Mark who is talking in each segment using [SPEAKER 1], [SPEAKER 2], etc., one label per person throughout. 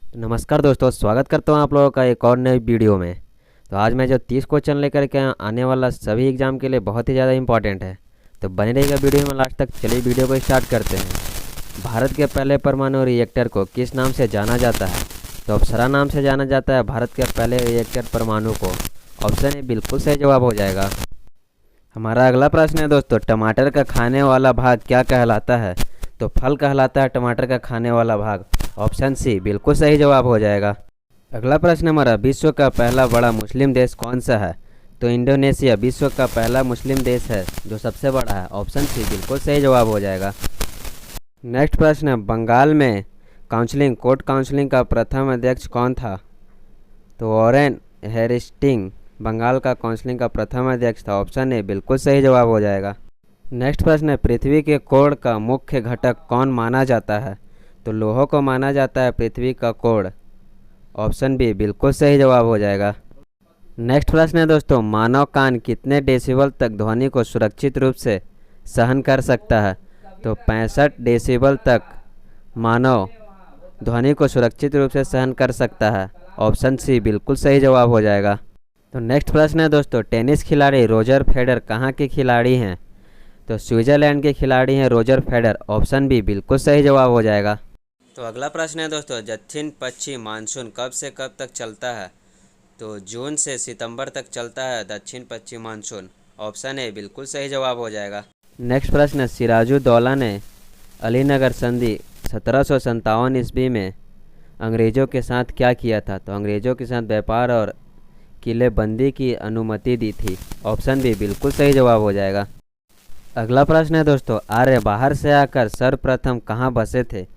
[SPEAKER 1] तो नमस्कार दोस्तों, स्वागत करता हूँ आप लोगों का एक और नई वीडियो में। तो आज मैं जो 30 क्वेश्चन लेकर के आने वाला सभी एग्ज़ाम के लिए बहुत ही ज़्यादा इंपॉर्टेंट है। तो बने रहिएगा वीडियो में लास्ट तक। चलिए वीडियो को स्टार्ट करते हैं। भारत के पहले परमाणु रिएक्टर को किस नाम से जाना जाता है? तो अप्सरा नाम से जाना जाता है भारत के पहले रिएक्टर परमाणु को। ऑप्शन ए बिल्कुल सही जवाब हो जाएगा। हमारा अगला प्रश्न है दोस्तों, टमाटर का खाने वाला भाग क्या कहलाता है? तो फल कहलाता है टमाटर का खाने वाला भाग। ऑप्शन सी बिल्कुल सही जवाब हो जाएगा। अगला प्रश्न हमारा, विश्व का पहला बड़ा मुस्लिम देश कौन सा है? तो इंडोनेशिया विश्व का पहला मुस्लिम देश है जो सबसे बड़ा है। ऑप्शन सी बिल्कुल सही जवाब हो जाएगा। नेक्स्ट प्रश्न है, बंगाल में कोर्ट काउंसलिंग का प्रथम अध्यक्ष कौन था? तो वॉरेन हेस्टिंग्स बंगाल का काउंसलिंग का प्रथम अध्यक्ष था। ऑप्शन ए बिल्कुल सही जवाब हो जाएगा। नेक्स्ट प्रश्न है, पृथ्वी के कोण का मुख्य घटक कौन माना जाता है? तो लोहा को माना जाता है पृथ्वी का कोण। ऑप्शन बी बिल्कुल सही जवाब हो जाएगा। नेक्स्ट प्रश्न है दोस्तों, मानव कान कितने डेसिबल तक ध्वनि को सुरक्षित रूप से सहन कर सकता है? तो 65 डेसिबल तक मानव ध्वनि को सुरक्षित रूप से सहन कर सकता है। ऑप्शन सी बिल्कुल सही जवाब हो जाएगा। तो नेक्स्ट प्रश्न है दोस्तों, टेनिस खिलाड़ी रोजर फेडर कहाँ के खिलाड़ी हैं? तो स्विट्जरलैंड के खिलाड़ी हैं रोजर फेडर। ऑप्शन बी बिल्कुल सही जवाब हो जाएगा। तो अगला प्रश्न है दोस्तों, दक्षिण पश्चिम मानसून कब से कब तक चलता है? तो जून से सितंबर तक चलता है दक्षिण पश्चिम मानसून। ऑप्शन ए बिल्कुल सही जवाब हो जाएगा। नेक्स्ट प्रश्न है, सिराजुद्दौला ने अलीनगर संधि 1757 ईस्वी में अंग्रेज़ों के साथ क्या किया था? तो अंग्रेज़ों के साथ व्यापार और किलेबंदी की अनुमति दी थी। ऑप्शन बी बिल्कुल सही जवाब हो जाएगा। अगला प्रश्न है दोस्तों, आर्य बाहर से आकर सर्वप्रथम कहाँ बसे थे?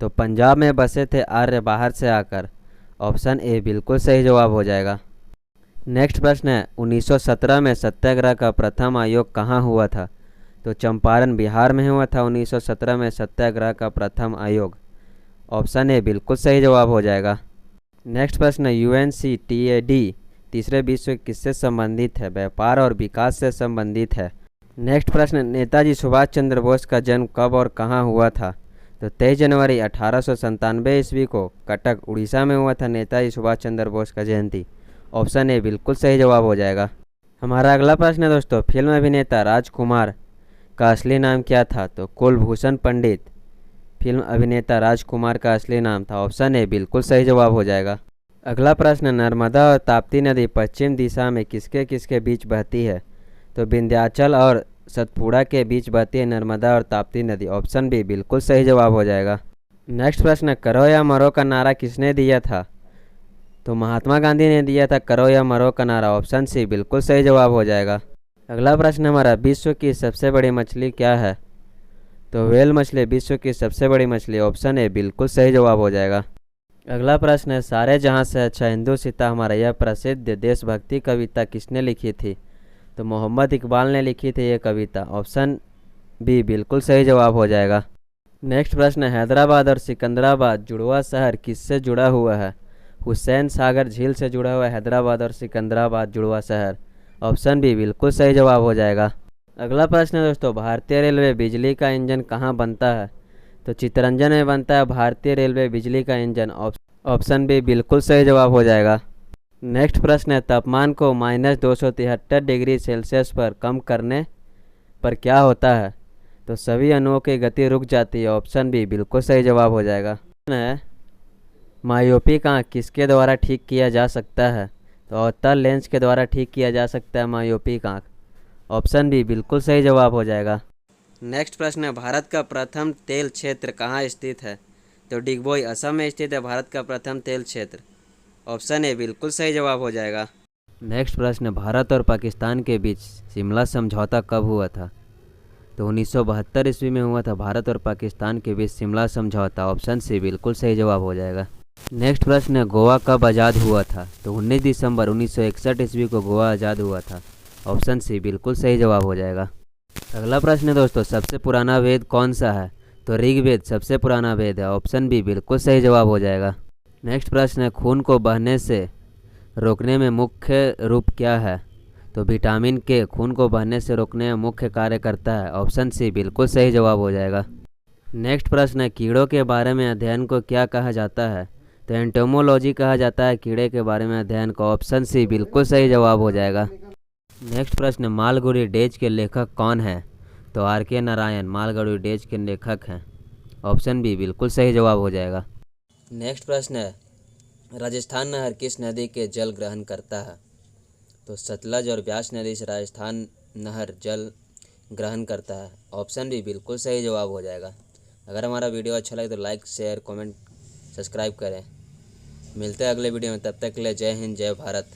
[SPEAKER 1] तो पंजाब में बसे थे आर्य बाहर से आकर। ऑप्शन ए बिल्कुल सही जवाब हो जाएगा। नेक्स्ट प्रश्न है, 1917 में सत्याग्रह का प्रथम आयोग कहाँ हुआ था? तो चंपारण बिहार में हुआ था 1917 में सत्याग्रह का प्रथम आयोग। ऑप्शन ए बिल्कुल सही जवाब हो जाएगा। नेक्स्ट प्रश्न है, UNCTAD तीसरे विश्व किससे संबंधित है? व्यापार और विकास से संबंधित है। नेक्स्ट प्रश्न, नेताजी सुभाष चंद्र बोस का जन्म कब और कहाँ हुआ था? तो 23 जनवरी 1897 ईस्वी को कटक उड़ीसा में हुआ था नेताजी सुभाष चंद्र बोस का जयंती। ऑप्शन ए बिल्कुल सही जवाब हो जाएगा। हमारा अगला प्रश्न है दोस्तों, फिल्म अभिनेता राजकुमार का असली नाम क्या था? तो कुलभूषण पंडित फिल्म अभिनेता राजकुमार का असली नाम था। ऑप्शन ए बिल्कुल सही जवाब हो जाएगा। अगला प्रश्न, नर्मदा और ताप्ती नदी पश्चिम दिशा में किसके किसके बीच बहती है? तो विंध्याचल और सतपुड़ा के बीच बहती है नर्मदा और ताप्ती नदी। ऑप्शन बी बिल्कुल सही जवाब हो जाएगा। नेक्स्ट प्रश्न, करो या मरो का नारा किसने दिया था? तो महात्मा गांधी ने दिया था करो या मरो का नारा। ऑप्शन सी बिल्कुल सही जवाब हो जाएगा। अगला प्रश्न हमारा, विश्व की सबसे बड़ी मछली क्या है? तो व्हेल मछली विश्व की सबसे बड़ी मछली। ऑप्शन ए बिल्कुल सही जवाब हो जाएगा। अगला प्रश्न है, सारे जहाँ से अच्छा हिंदू सीता हमारा यह प्रसिद्ध देशभक्ति कविता किसने लिखी थी? तो मोहम्मद इकबाल ने लिखी थी ये कविता। ऑप्शन बी बिल्कुल सही जवाब हो जाएगा। नेक्स्ट प्रश्न है, हैदराबाद और सिकंदराबाद जुड़वा शहर किससे जुड़ा हुआ है? हुसैन सागर झील से जुड़ा हुआ है हैदराबाद और सिकंदराबाद जुड़वा शहर। ऑप्शन बी बिल्कुल सही जवाब हो जाएगा। अगला प्रश्न है दोस्तों, भारतीय रेलवे बिजली का इंजन कहाँ बनता है? तो चित्तरंजन में बनता है भारतीय रेलवे बिजली का इंजन। ऑप्शन बी बिल्कुल सही जवाब हो जाएगा। नेक्स्ट प्रश्न है, तापमान को -273 डिग्री सेल्सियस पर कम करने पर क्या होता है? तो सभी अणुओं की गति रुक जाती है। ऑप्शन बी बिल्कुल सही जवाब हो जाएगा। प्रश्न है, मायोपिक आँख किसके द्वारा ठीक किया जा सकता है? तो अवतल लेंस के द्वारा ठीक किया जा सकता है मायोपिक आँख। ऑप्शन बी बिल्कुल सही जवाब हो जाएगा। नेक्स्ट प्रश्न है, भारत का प्रथम तेल क्षेत्र कहाँ स्थित है? तो डिगबोई असम में स्थित है भारत का प्रथम तेल क्षेत्र। ऑप्शन ए बिल्कुल सही जवाब हो जाएगा। नेक्स्ट प्रश्न, भारत और पाकिस्तान के बीच शिमला समझौता कब हुआ था? तो 1972 ईस्वी में हुआ था भारत और पाकिस्तान के बीच शिमला समझौता। ऑप्शन सी बिल्कुल सही जवाब हो जाएगा। नेक्स्ट प्रश्न है, गोवा कब आज़ाद हुआ था? तो 19 दिसंबर 1961 ईस्वी को गोवा आज़ाद हुआ था। ऑप्शन सी बिल्कुल सही जवाब हो जाएगा। अगला प्रश्न है दोस्तों, सबसे पुराना वेद कौन सा है? तो ऋग्वेद सबसे पुराना वेद है। ऑप्शन बी बिल्कुल सही जवाब हो जाएगा। नेक्स्ट प्रश्न है, खून को बहने से रोकने में मुख्य रूप क्या है? तो विटामिन के खून को बहने से रोकने में मुख्य कार्य करता है। ऑप्शन सी बिल्कुल सही जवाब हो जाएगा। नेक्स्ट प्रश्न है, कीड़ों के बारे में अध्ययन को क्या कहा जाता है? तो एंटोमोलॉजी कहा जाता है कीड़े के बारे में अध्ययन का। ऑप्शन सी बिल्कुल सही जवाब हो जाएगा। नेक्स्ट प्रश्न, मालगुडी डेज के लेखक कौन हैं? तो आर के नारायण मालगुडी डेज के लेखक हैं। ऑप्शन बी बिल्कुल सही जवाब हो जाएगा। नेक्स्ट प्रश्न है, राजस्थान नहर किस नदी के जल ग्रहण करता है? तो सतलज और ब्यास नदी से राजस्थान नहर जल ग्रहण करता है। ऑप्शन बी बिल्कुल सही जवाब हो जाएगा। अगर हमारा वीडियो अच्छा लगे तो लाइक शेयर कमेंट सब्सक्राइब करें। मिलते हैं अगले वीडियो में, तब तक के लिए जय हिंद जय भारत।